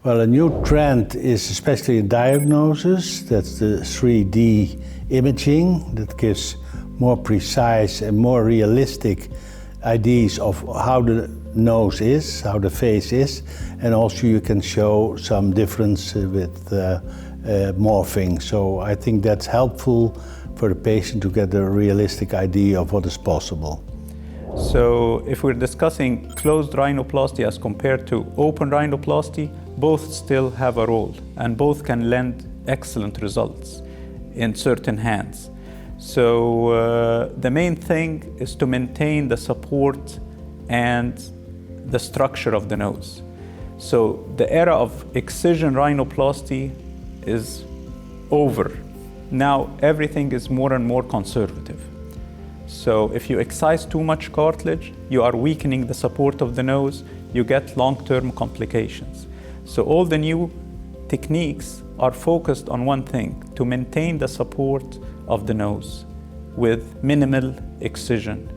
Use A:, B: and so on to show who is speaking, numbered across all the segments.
A: Well, a new trend is especially in diagnosis. That's the 3D imaging that gives more precise and more realistic ideas of how the nose is, how the face is, and also you can show some difference with morphing. So I think that's helpful for the patient to get a realistic idea of what is possible.
B: So if we're discussing closed rhinoplasty as compared to open rhinoplasty, both still have a role and both can lend excellent results in certain hands. So the main thing is to maintain the support and the structure of the nose. So the era of excision rhinoplasty is over. Now everything is more and more conservative. So if you excise too much cartilage, you are weakening the support of the nose, you get long-term complications. So all the new techniques are focused on one thing, to maintain the support of the nose with minimal excision,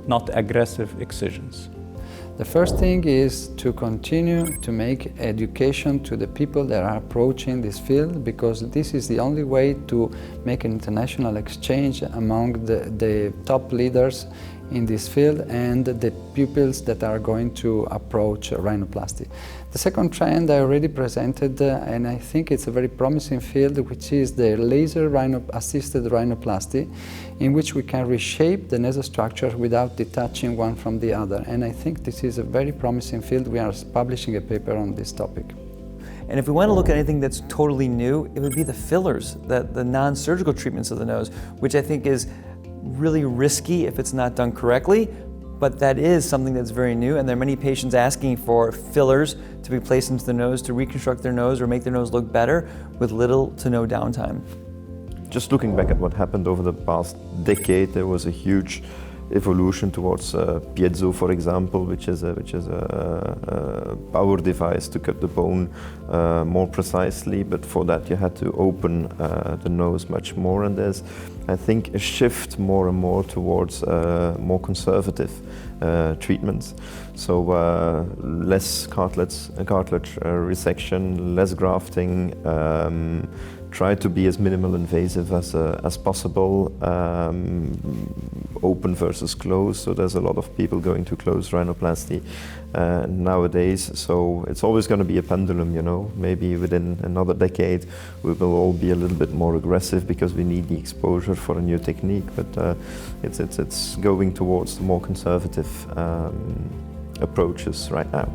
B: not aggressive excisions.
C: The first thing is to continue to make education to the people that are approaching this field, because this is the only way to make an international exchange among the top leaders in this field and the pupils that are going to approach rhinoplasty. The second trend I already presented, and I think it's a very promising field, which is the laser assisted rhinoplasty, in which we can reshape the nasal structure without detaching one from the other. And I think this is a very promising field. We are publishing a paper on this topic.
D: And if we want to look at anything that's totally new, it would be the fillers, the non-surgical treatments of the nose, which I think is really risky if it's not done correctly, but that is something that's very new, and there are many patients asking for fillers to be placed into the nose to reconstruct their nose or make their nose look better with little to no downtime.
E: Just looking back at what happened over the past decade, there was a huge evolution towards piezo, for example, which is a power device to cut the bone more precisely, but for that you had to open the nose much more, and there's, I think, a shift more and more towards more conservative treatments. So less cartilage resection, less grafting, try to be as minimal invasive as possible, open versus closed. So there's a lot of people going to closed rhinoplasty nowadays. So it's always going to be a pendulum, you know. Maybe within another decade we will all be a little bit more aggressive because we need the exposure for a new technique. But it's going towards the more conservative approaches right now.